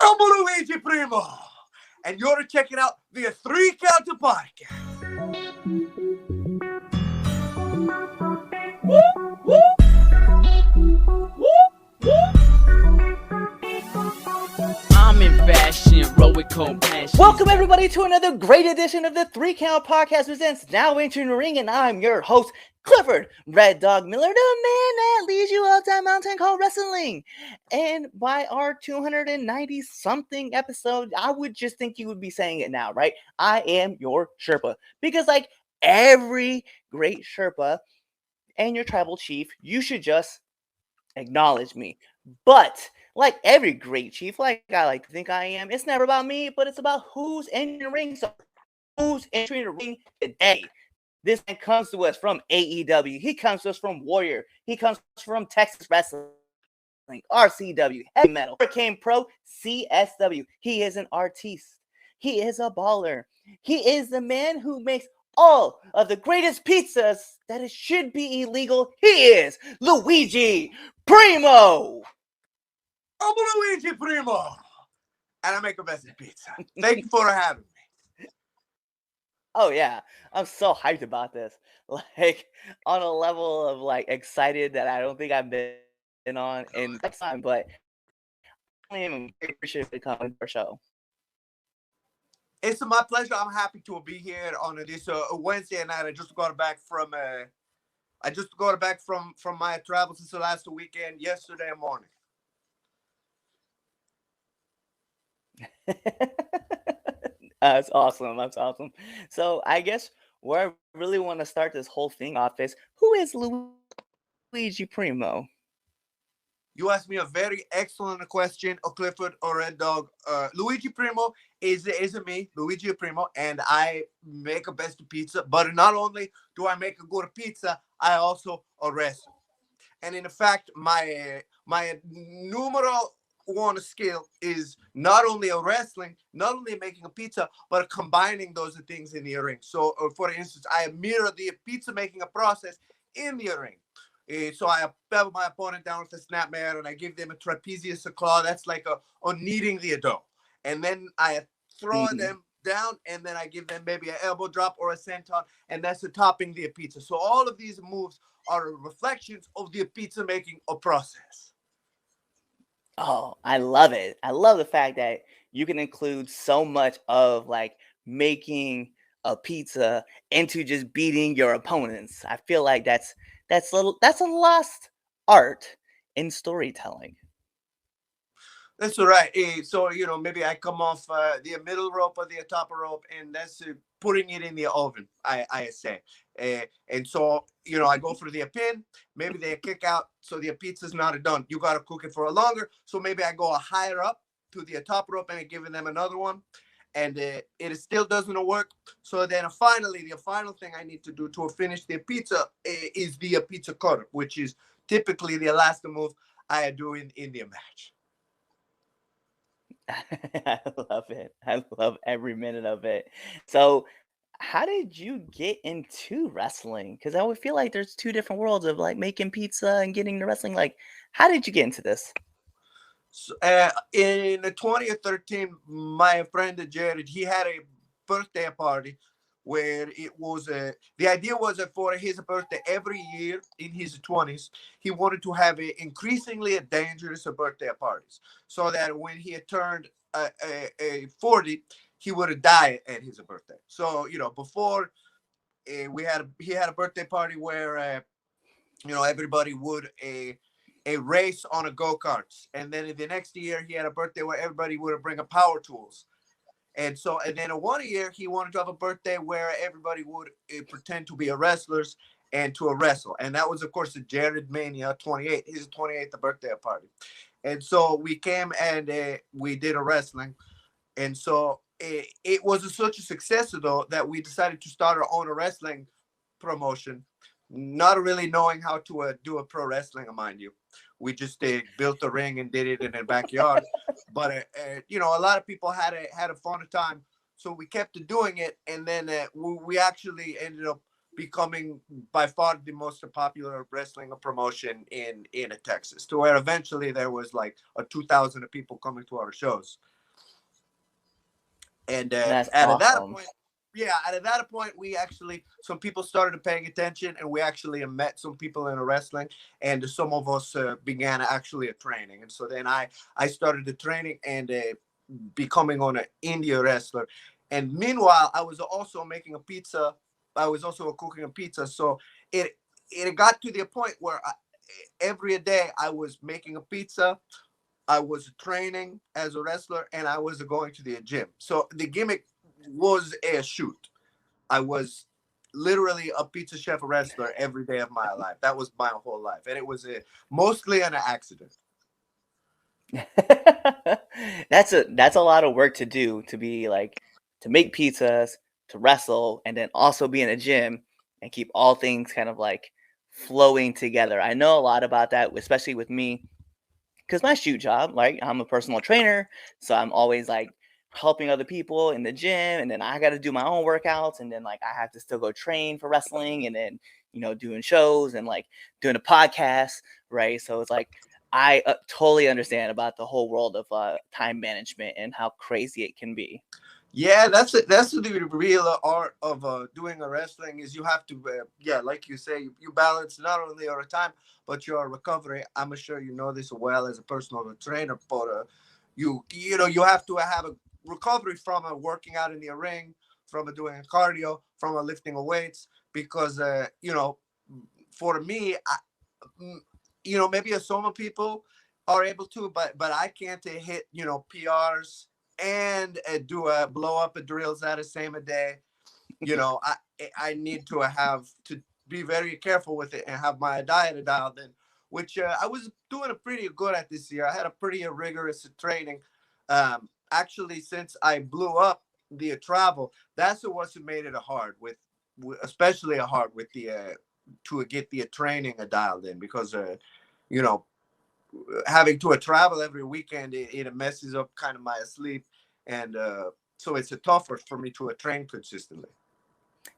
I'm Luigi Primo, and you're checking out the Three Counter Podcast. I'm in fashion, roll with compassion. Welcome everybody to another great edition of the 3 Count Podcast presents Now Entering the Ring, and I'm your host, Clifford Red Dog Miller, the man that leads you up that mountain called wrestling. And by our 290 something episode, I would just think you would be saying it now, right? I am your Sherpa. Because like every great Sherpa and your tribal chief, you should just acknowledge me. But like every great chief, like I like to think I am, it's never about me, but it's about who's entering the ring. So who's entering the ring today? This man comes to us from AEW. He comes to us from Warrior. He comes from Texas Wrestling, RCW, Heavy Metal, Hurricane Pro, CSW. He is an artiste. He is a baller. He is the man who makes all of the greatest pizzas that it should be illegal. He is Luigi Primo. I'm Luigi Primo, and I make the best pizza. Thank you for having me. Oh yeah, I'm so hyped about this. Like on a level of like excited that I don't think I've been on in next time, but I am very appreciative for coming to our show. It's my pleasure. I'm happy to be here on this Wednesday night. I just got back from my travels since the last weekend yesterday morning. That's awesome. That's awesome. So I guess where I really want to start this whole thing off is, who is Luigi Primo? You asked me a very excellent question, Clifford or Red Dog. Luigi Primo is me, Luigi Primo, and I make a best pizza. But not only do I make a good pizza, I also wrestle. And in fact, my numero one skill is not only a wrestling, not only making a pizza, but combining those things in the ring. So, for instance, I mirror the pizza making a process in the ring. So I bevel my opponent down with a snapmare, and I give them a trapezius claw. That's like on kneading the dough. And then I throw them down, and then I give them maybe an elbow drop or a senton, and that's the topping the pizza. So all of these moves are reflections of the pizza making process. Oh, I love it. I love the fact that you can include so much of like making a pizza into just beating your opponents. I feel like that's a lost art in storytelling. That's all right. So, maybe I come off the middle rope or the top rope, and that's putting it in the oven, I say. And so, I go for the pin. Maybe they kick out, so the pizza's not done. You got to cook it for a longer. So maybe I go higher up to the top rope and giving them another one. And it still doesn't work. So then finally, the final thing I need to do to finish the pizza is the pizza cutter, which is typically the last move I do in the match. I love it. I love every minute of it. So, how did you get into wrestling? Because I would feel like there's two different worlds of like making pizza and getting into wrestling. Like, how did you get into this? So, in 2013, my friend Jared, he had a birthday party where it was the idea was that for his birthday every year in his 20s, he wanted to have a increasingly dangerous birthday parties, so that when he had turned 40, he would die at his birthday. So before he had a birthday party where everybody would a race on a go-karts, and then in the next year he had a birthday where everybody would bring a power tools. And then one year he wanted to have a birthday where everybody would pretend to be a wrestlers and to wrestle. And that was, of course, the Jared Mania 28, his 28th birthday party. And so we came and we did a wrestling. And so it was such a success, though, that we decided to start our own wrestling promotion, not really knowing how to do a pro wrestling, mind you. We just built a ring and did it in the backyard. But a lot of people had a fun time, so we kept doing it. And then we actually ended up becoming by far the most popular wrestling promotion in Texas, to where eventually there was like a 2,000 people coming to our shows. And That's at that awesome. point, yeah, at that point, we actually, some people started paying attention, and we actually met some people in wrestling, and some of us began actually a training. And so then I started the training and becoming on an India wrestler. And meanwhile, I was also making a pizza. I was also cooking a pizza. So it got to the point where every day I was making a pizza, I was training as a wrestler, and I was going to the gym. So the gimmick was a shoot. I was literally a pizza chef wrestler every day of my life. That was my whole life, and it was mostly an accident. That's a lot of work to do, to be like, to make pizzas, to wrestle, and then also be in a gym and keep all things kind of like flowing together. I know a lot about that, especially with me, because my shoot job, like, I'm a personal trainer, so I'm always like helping other people in the gym, and then I got to do my own workouts, and then like I have to still go train for wrestling, and then doing shows and like doing a podcast, right? So it's like I totally understand about the whole world of time management and how crazy it can be. Yeah, that's it. That's the real art of doing a wrestling is you have to, yeah, like you say, you balance not only your time but your recovery. I'm sure you know this well as a personal trainer, but you have to have a recovery from working out in the ring, from doing a cardio, from lifting weights, because for me, mm, maybe some people are able to, but I can't hit PRs and do a blow up drills at the same day. I need to have to be very careful with it and have my diet dialed in, which I was doing a pretty good at this year. I had a pretty rigorous training. Actually, since I blew up the travel, that's what's made it hard especially hard with the to get the training dialed in, because you know having to travel every weekend, it messes up kind of my sleep, and so it's a tougher for me to train consistently.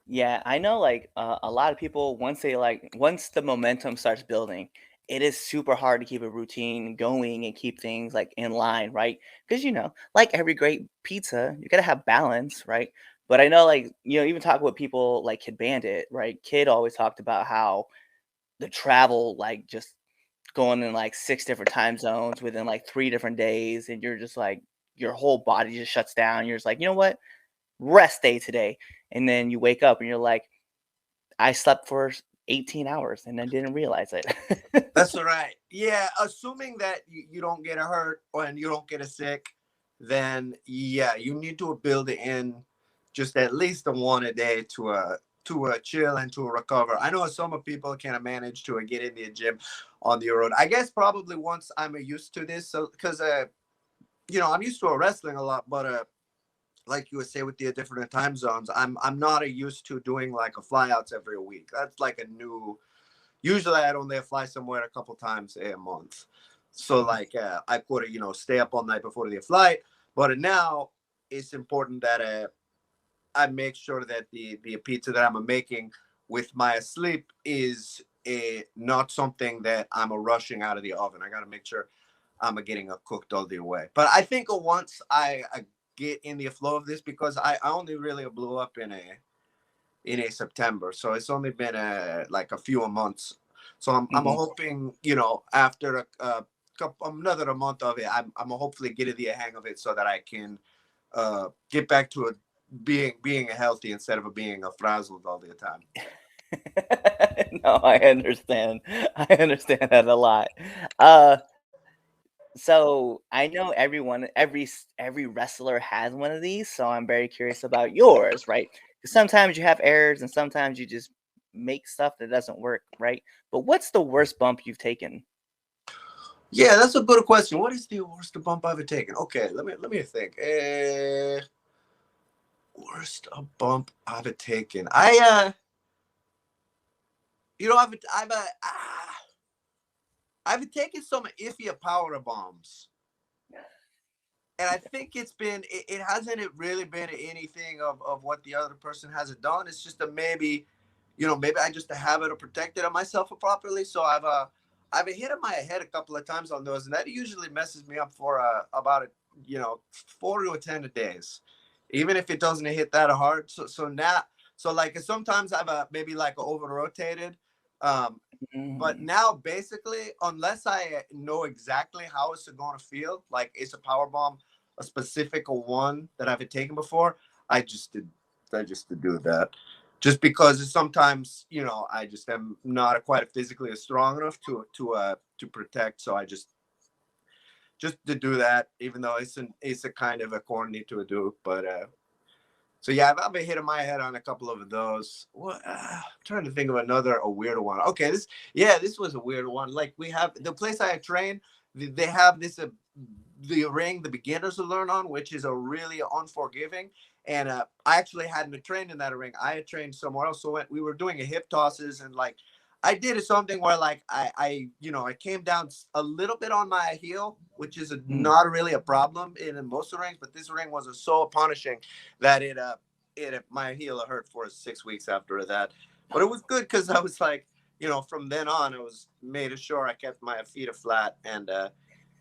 Yeah, I know like a lot of people, once the momentum starts building, it is super hard to keep a routine going and keep things like in line, right? Because like every great pizza, you gotta have balance, right? But I know like even talk with people like Kid Bandit, right? Kid always talked about how the travel, like, just going in like six different time zones within like 3 different days, and you're just like your whole body just shuts down. You're just like, you know what, rest day today. And then you wake up and you're like, I slept for 18 hours and then didn't realize it. That's all right. Yeah, assuming that you don't get hurt and you don't get sick, then yeah, you need to build it in just at least a one a day to chill and to recover. I know some people can manage to get in the gym on the road. I guess probably once I'm used to this, so because I'm used to wrestling a lot, but like you would say with the different time zones, I'm not used to doing like a flyouts every week. That's like a new. Usually, I only fly somewhere a couple times a month. So like I could stay up all night before the flight. But now it's important that I make sure that the pizza that I'm making with my sleep is not something that I'm rushing out of the oven. I got to make sure I'm getting cooked all the way. But I think once I get in the flow of this, because I only really blew up in a September, so it's only been like a few months. So I'm Mhm. hoping after another month of it, I'm hopefully getting the hang of it so that I can get back to being healthy instead of being frazzled all the time. No, I understand. I understand that a lot. Uh, so I know every wrestler has one of these, so I'm very curious about yours, right? Because sometimes you have errors, and sometimes you just make stuff that doesn't work, right? But what's the worst bump you've taken? Yeah, that's a good question. What is the worst bump I've taken? Okay, let me think. Worst bump I've taken. I've taken some iffy power bombs, and I think it hasn't really been anything of what the other person has done. It's just a maybe maybe I just haven't protected myself properly. So I've hit my head a couple of times on those, and that usually messes me up for about 4 to 10 days, even if it doesn't hit that hard. So now, so like sometimes I've maybe like over rotated, but Mm. now basically, unless I know exactly how it's going to feel, like it's a power bomb, a specific one that I've taken before, I just did, I just to do that, just because sometimes I just am not quite physically strong enough to protect, so I just to do that, even though it's a kind of a corny to do, but so yeah, I've been hitting my head on a couple of those. What? I'm trying to think of a weird one. Okay, this was a weird one. Like we have the place I train, they have this the ring the beginners will learn on, which is a really unforgiving. And I actually hadn't trained in that ring. I had trained somewhere else. So when we were doing a hip tosses, and like I did something where like I came down a little bit on my heel, which is Mm. not really a problem in most of the rings, but this ring was so punishing that my heel hurt for 6 weeks after that. But it was good because I was like, from then on, I was made sure I kept my feet flat, and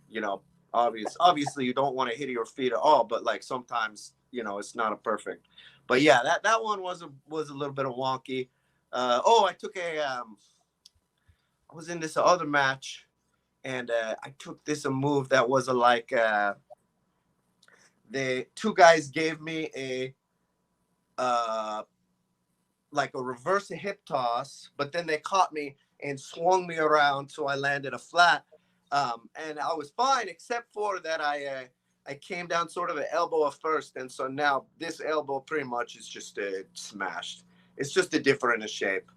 you know, obviously you don't want to hit your feet at all, but like sometimes it's not a perfect. But yeah, that one was a little bit of wonky. I took I was in this other match, and I took this a move that was like the two guys gave me uh like a reverse hip toss, but then they caught me and swung me around, so I landed a flat, and I was fine, except for that I came down sort of an elbow at first, and so now this elbow pretty much is just smashed. It's just a different shape,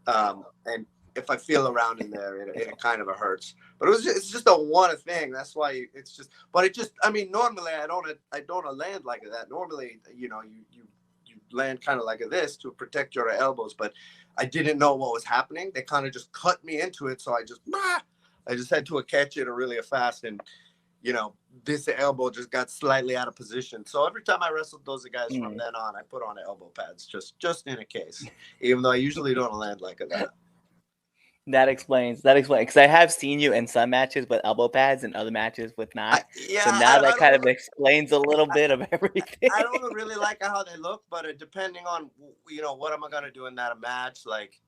and if I feel around in there, it kind of hurts. But it's just a one thing. That's why it's just. But it just. I mean, normally I don't land like that. Normally, you land kind of like this to protect your elbows. But I didn't know what was happening. They kind of just cut me into it, so I just had to catch it really fast, and this elbow just got slightly out of position. So every time I wrestled those guys from Mm. then on, I put on elbow pads just in a case, even though I usually don't land like that. That explains. That explains. Because I have seen you in some matches with elbow pads and other matches with not. Yeah, So now I that kind don't of explains a little I, bit of everything. I don't really like how they look, but depending on what am I gonna do in that match, like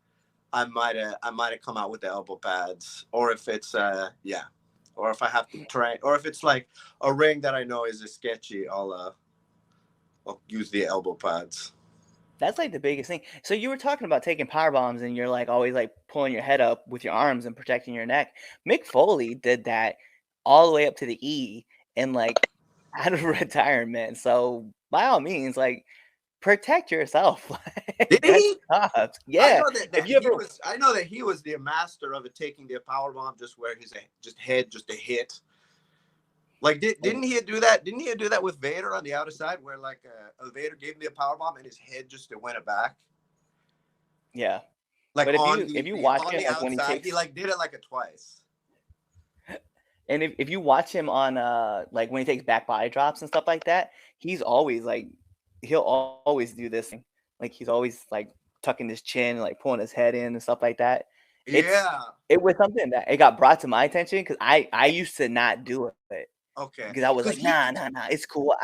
I might have come out with the elbow pads, or if it's or if I have to train, or if it's like a ring that I know is sketchy, I'll use the elbow pads. That's like the biggest thing. So you were talking about taking power bombs and you're like always like pulling your head up with your arms and protecting your neck. Mick Foley did that all the way up to the E and like out of retirement. So by all means, like protect yourself. Did Like, that's he? tough. I Yeah. know that, If that you he ever was. I know that he was the master of it, taking the power bomb just where his just head just a hit. Like didn't he do that? Didn't he do that with Vader on the outer side, where like Vader gave him the power bomb and his head just went back, yeah. like But on if you the watch on him the like when he outside. He takes like did it like a twice. and if you watch him on like when he takes back body drops and stuff like that, he's always like he'll always do this thing. Like he's always like tucking his chin, like pulling his head in and stuff like that. It's Yeah. it was something that it got brought to my attention because I used to not do it Okay. because I was Because like, he. nah, it's cool.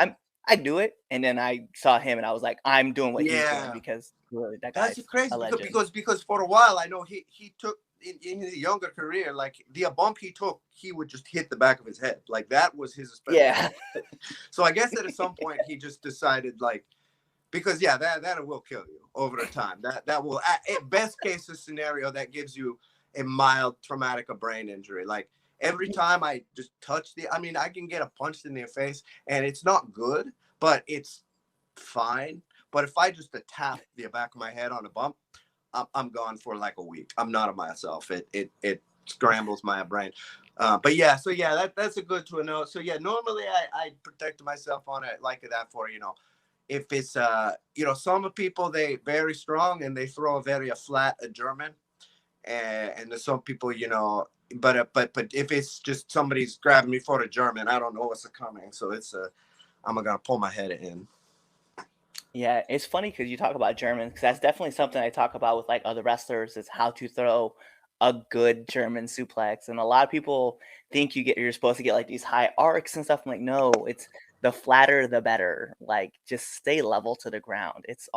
I do it. And then I saw him and I was like, I'm doing what he's doing Yeah. because really that That's guy's a crazy because legend. for a while I know he took in his younger career, like the bump he took, he would just hit the back of his head, like that was his special. Yeah. So I guess that at some point he just decided, like, because yeah, that will kill you over the time. That will, at best case scenario, that gives you a mild traumatic brain injury. Like every time I just touch I mean, I can get a punch in the face and it's not good, but it's fine. But if I just tap the back of my head on a bump, I'm gone for like a week. I'm not of myself. It scrambles my brain. But yeah, so yeah, that's a good to know. So yeah, normally I protect myself on it like that for if it's some people, they very strong and they throw a very flat German, and there's some people but if it's just somebody's grabbing me for a German, I don't know what's coming, so it's I'm gonna pull my head in. Yeah, it's funny because you talk about Germans, because that's definitely something I talk about with like other wrestlers is how to throw a good German suplex. And a lot of people think you're supposed to get like these high arcs and stuff. I'm like, no, it's the flatter the better. Like just stay level to the ground. It's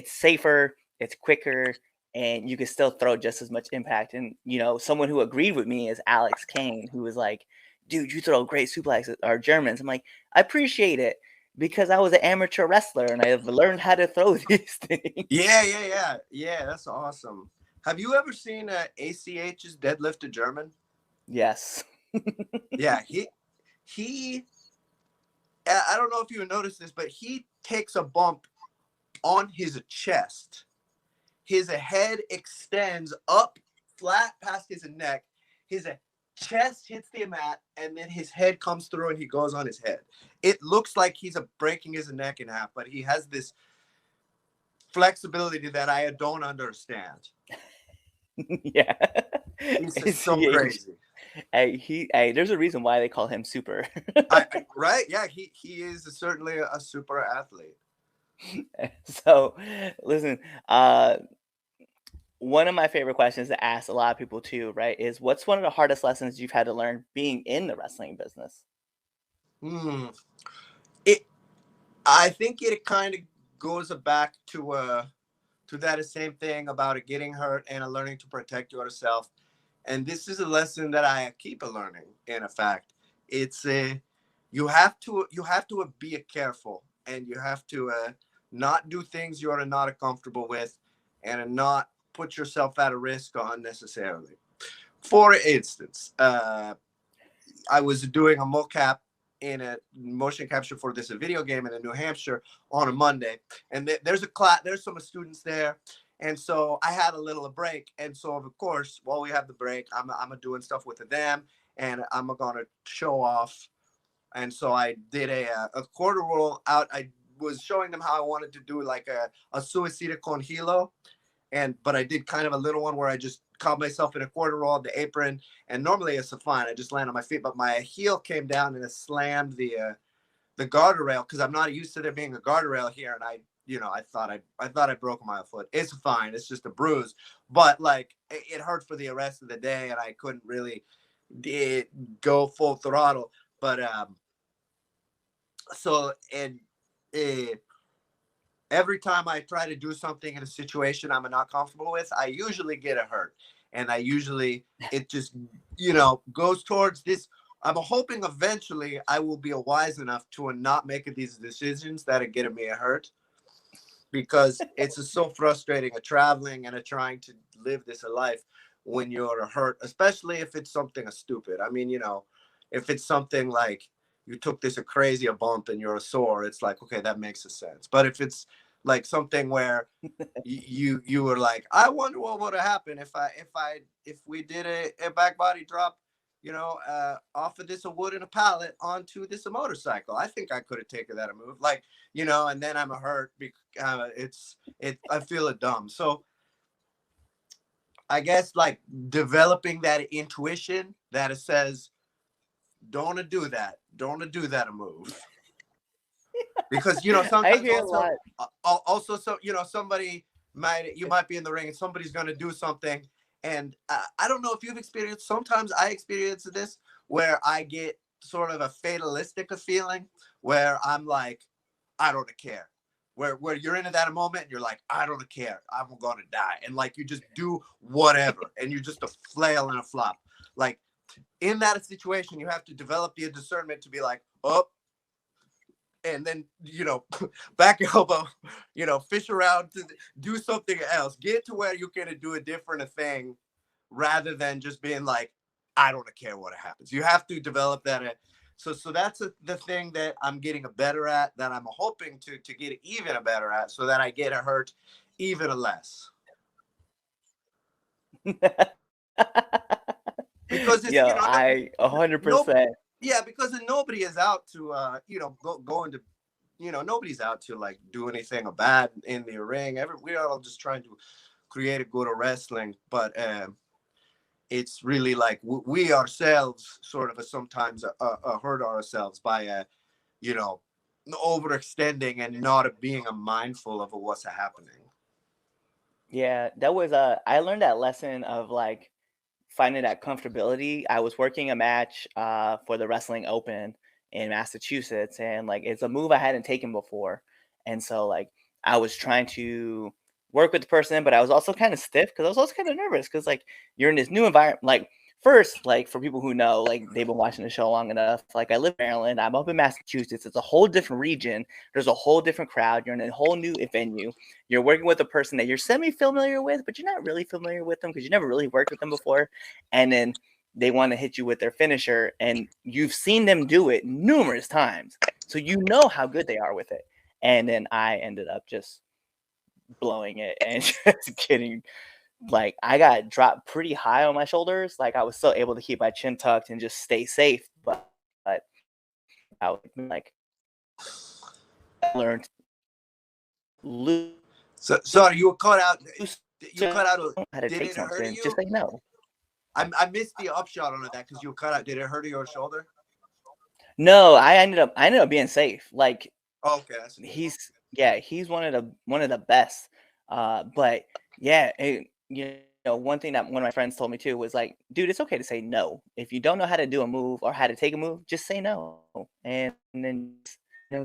safer, it's quicker, and you can still throw just as much impact. And someone who agreed with me is Alex Kane, who was like, dude, you throw great suplexes or Germans. I'm like, I appreciate it because I was an amateur wrestler and I've learned how to throw these things. Yeah. That's awesome. Have you ever seen ACH's Deadlift a German? Yes. Yeah, he. I don't know if you noticed this, but he takes a bump on his chest. His head extends up flat past his neck. His chest hits the mat, and then his head comes through and he goes on his head. It looks like he's breaking his neck in half, but he has this flexibility that I don't understand. Yeah. It's just so ACH. crazy. There's a reason why they call him super. Right? Yeah, he is certainly a super athlete. So, listen, one of my favorite questions to ask a lot of people too, right, is what's one of the hardest lessons you've had to learn being in the wrestling business? Hmm. It. I think it kind of goes back to that same thing about it getting hurt and learning to protect yourself. And this is a lesson that I keep learning. In fact, it's you have to be careful, and you have to not do things you are not comfortable with, and not put yourself at a risk unnecessarily. For instance, I was doing a mocap in a motion capture for this video game in New Hampshire on a Monday, and there's a class, there's some students there, and so I had a little break, and so of course while we have the break, I'm doing stuff with them, and I'm gonna show off, and so I did a quarter roll out. I was showing them how I wanted to do like a suicida con hilo, but I did kind of a little one where I just caught myself in a quarter roll, the apron, and normally it's fine. I just land on my feet, but my heel came down and it slammed the guardrail because I'm not used to there being a guardrail here, and I thought I broke my foot. It's fine. It's just a bruise, but like it hurt for the rest of the day, and I couldn't really go full throttle. But so and. Uh, every time I try to do something in a situation I'm not comfortable with, I usually get a hurt. And it just, goes towards this. I'm hoping eventually I will be wise enough to not make these decisions that are getting me a hurt, because it's so frustrating traveling and trying to live this life when you're hurt, especially if it's something stupid. I mean, if it's something like you took this a crazy bump and you're sore, it's like, okay, that makes a sense. But if it's like something where you were like, I wonder what would have happened if we did a back body drop, off of this wood in a pallet onto this motorcycle. I think I could have taken that move, like, and then I'm hurt because I feel dumb. So I guess like developing that intuition that it says, don't do that move, because I sometimes hear a lot. also, so somebody might be in the ring and somebody's going to do something, and I don't know if you've experienced, sometimes I experience this where I get sort of a fatalistic feeling where I'm like, I don't care, where you're into that moment and you're like, I don't care, I'm gonna die, and like you just do whatever and you're just a flail and a flop. Like in that situation you have to develop the discernment to be like, oh, and then back elbow, fish around to do something else, get to where you can do a different thing, rather than just being like, I don't care what happens. You have to develop that. So that's the thing that I'm getting better at, that I'm hoping to get even better at, so that I get hurt even less. Because it's Yo, I no 100%. yeah, because nobody is out to go into, nobody's out to like do anything bad in the ring. We are all just trying to create a good wrestling, but it's really like we ourselves sort of sometimes hurt ourselves by you know overextending and not being mindful of what's happening. Yeah, that was I learned that lesson of like finding that comfortability. I was working a match for the Wrestling Open in Massachusetts, and like it's a move I hadn't taken before. And so like I was trying to work with the person, but I was also kind of stiff because I was also kind of nervous because like you're in this new environment. Like first, like for people who know, like they've been watching the show long enough. Like I live in Maryland, I'm up in Massachusetts. It's a whole different region. There's a whole different crowd. You're in a whole new venue. You're working with a person that you're semi-familiar with, but you're not really familiar with them because you never really worked with them before. And then they want to hit you with their finisher, and you've seen them do it numerous times, so you know how good they are with it. And then I ended up just blowing it and just getting like I got dropped pretty high on my shoulders. Like I was still able to keep my chin tucked and just stay safe, but I was like I learned lose. So sorry, you were cut out. You So cut out. how to Did take it hurt something. you? Just say no. I missed the upshot on that because you cut out. Did it hurt your shoulder? No, I ended up being safe. Like Oh, okay, that's good. he's one of the best. But yeah, you know, one thing that one of my friends told me too was like, dude, it's okay to say no. If you don't know how to do a move or how to take a move, just say no, and then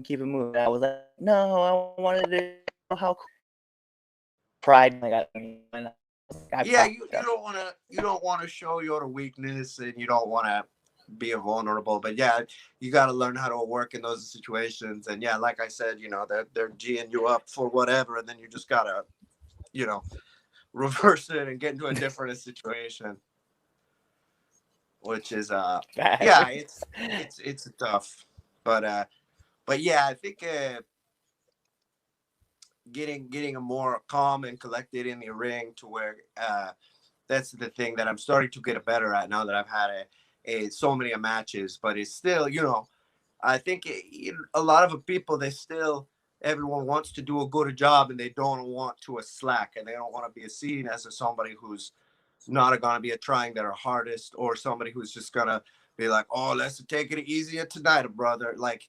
keep it moving. I was like, no, I wanted to know how pride I got. I Yeah, pride you don't want to show your weakness, and you don't want to be vulnerable. But yeah, you got to learn how to work in those situations. And yeah, like I said, they're G'ing you up for whatever, and then you just gotta you know reverse it and get into a different situation, which is yeah, it's tough, but yeah, I think getting a more calm and collected in the ring to where that's the thing that I'm starting to get better at now that I've had so many matches. But it's still, I think a lot of people, everyone wants to do a good job, and they don't want to slack, and they don't want to be seen as somebody who's not going to be trying their hardest, or somebody who's just going to be like, oh, let's take it easier tonight, brother. Like,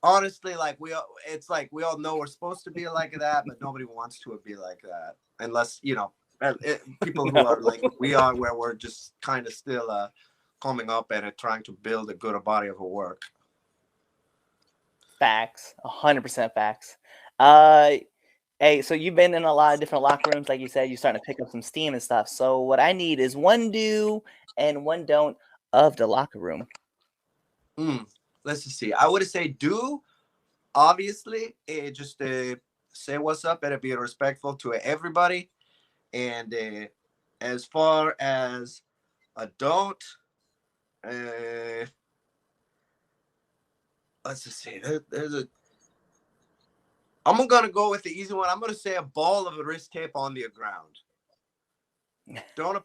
honestly, like it's like we all know we're supposed to be like that, but nobody wants to be like that unless people who are like we are, where we're just kind of still coming up and trying to build a good body of work. Facts, 100% facts. Hey, so you've been in a lot of different locker rooms, like you said. You're starting to pick up some steam and stuff. So what I need is one do and one don't of the locker room. Let's just see. I would say do, obviously, just say what's up and be respectful to everybody. And as far as a don't, let's just see. I'm gonna go with the easy one. I'm gonna say a ball of wrist tape on the ground. Don't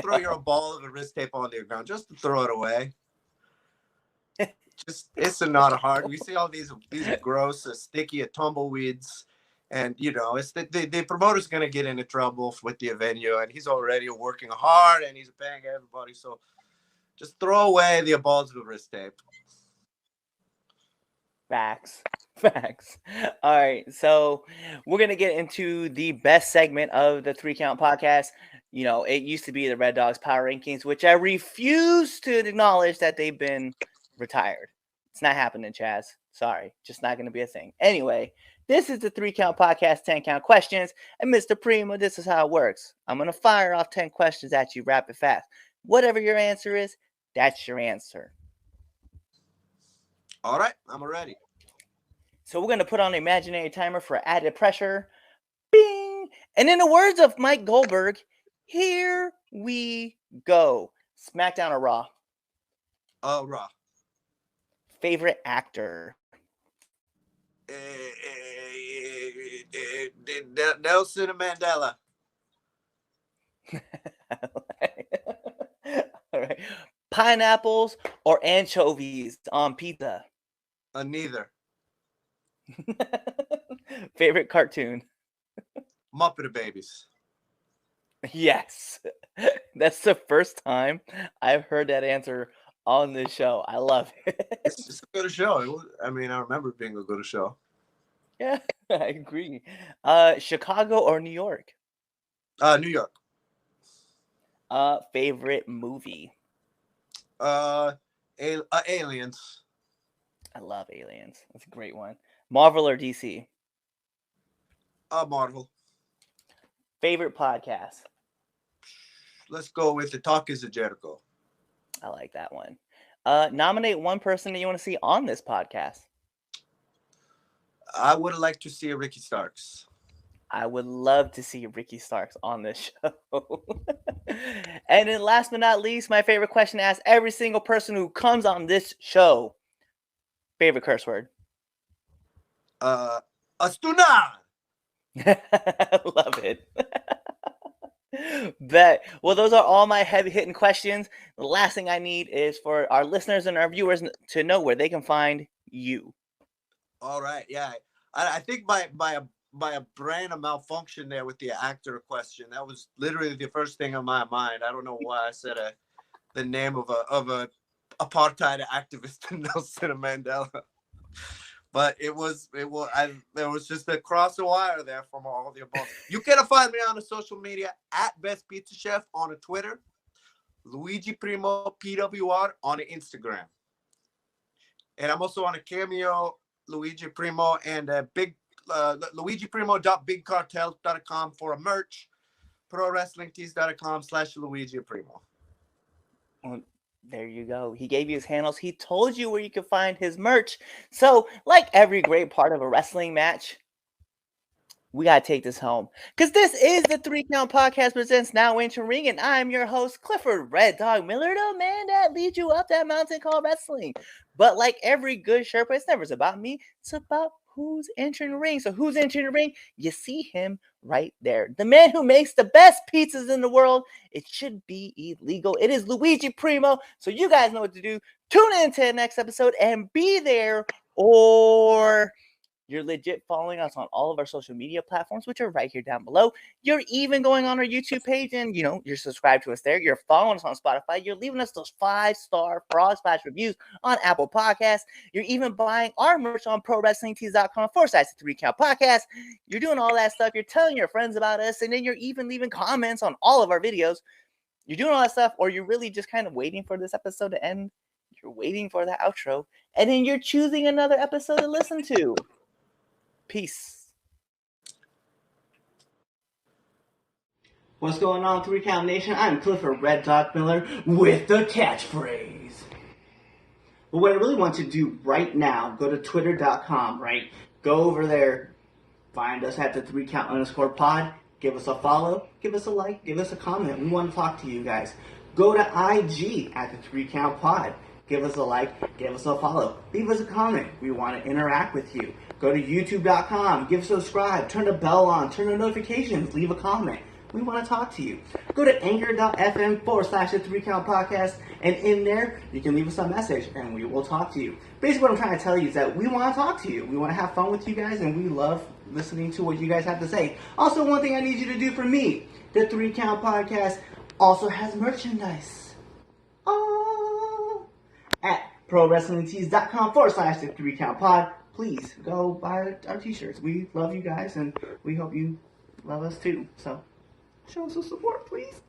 throw your ball of wrist tape on the ground. Just to throw it away. Just it's not hard. We see all these gross, sticky tumbleweeds, and it's the promoter's gonna get into trouble with the venue, and he's already working hard and he's paying everybody. So just throw away the balls of wrist tape. Facts. All right, so we're gonna get into the best segment of the 3 Count podcast. It used to be the Red Dogs Power Rankings, which I refuse to acknowledge that they've been retired. It's not happening, Chaz. Sorry, just not gonna be a thing. Anyway, this is the 3 Count podcast, 10 count questions, and Mr. Primo, this is how it works. I'm gonna fire off 10 questions at you rapid fast. Whatever your answer is, that's your answer. All right, I'm ready. So we're going to put on an imaginary timer for added pressure. Bing! And in the words of Mike Goldberg, here we go. SmackDown or Raw? Raw. Favorite actor? Nelson Mandela. All right. Pineapples or anchovies on pizza? Neither. Favorite cartoon? Muppet Babies. Yes. That's the first time I've heard that answer on this show. I love it. It's a good show. I remember it being a good show. Yeah, I agree. Chicago or New York? New York. Favorite movie? Aliens. I love Aliens. That's a great one. Marvel or DC? Marvel. Favorite podcast? Let's go with The Talk is a Jericho. I like that one. Nominate one person that you want to see on this podcast. I would like to see Ricky Starks. I would love to see Ricky Starks on this show. And then last but not least, my favorite question to ask every single person who comes on this show. Favorite curse word? Astuna! Love it. Bet. Well, those are all my heavy hitting questions. The last thing I need is for our listeners and our viewers to know where they can find you. All right. Yeah. I think by a brain a malfunction there with the actor question. That was literally the first thing on my mind. I don't know why I said the name of a apartheid activist Nelson Mandela. But there was just a cross the wire there from all the above. You can find me on the social media at Best Pizza Chef on the Twitter, Luigi Primo PWR on the Instagram, and I'm also on a Cameo, Luigi Primo, and LuigiPrimo.BigCartel.com for a merch, ProWrestlingTees.com/Luigi Primo. Well, there you go. He gave you his handles. He told you where you could find his merch. So, like every great part of a wrestling match, we got to take this home. Because this is the 3 Count Podcast presents Now Ancient Ring, and I'm your host, Clifford Red Dog Miller, the man that leads you up that mountain called wrestling. But like every good Sherpa, it's never about me. It's about who's entering the ring. So who's entering the ring? You see him right there. The man who makes the best pizzas in the world. It should be illegal. It is Luigi Primo. So you guys know what to do. Tune in to the next episode and be there, or you're legit following us on all of our social media platforms, which are right here down below. You're even going on our YouTube page and, you're subscribed to us there. You're following us on Spotify. You're leaving us those 5-star Frog Splash reviews on Apple Podcasts. You're even buying our merch on ProWrestlingTees.com/3 Count Podcast. You're doing all that stuff. You're telling your friends about us. And then you're even leaving comments on all of our videos. You're doing all that stuff, or you're really just kind of waiting for this episode to end. You're waiting for the outro. And then you're choosing another episode to listen to. Peace. What's going on, 3 Count Nation? I'm Clifford Red Dog Miller with the catchphrase. But what I really want to do right now, go to twitter.com, right? Go over there, find us at the 3 Count _pod, give us a follow, give us a like, give us a comment. We want to talk to you guys. Go to IG at the 3 Count pod. Give us a like, give us a follow, leave us a comment. We want to interact with you. Go to youtube.com, give a subscribe, turn the bell on, turn the notifications, leave a comment. We want to talk to you. Go to anchor.fm/the 3 Count Podcast, and in there, you can leave us a message, and we will talk to you. Basically, what I'm trying to tell you is that we want to talk to you. We want to have fun with you guys, and we love listening to what you guys have to say. Also, one thing I need you to do for me, the 3 Count Podcast also has merchandise. Oh! At ProWrestlingTees.com/the 3 Count Pod. Please go buy our t-shirts. We love you guys, and we hope you love us too. So show us some support, please.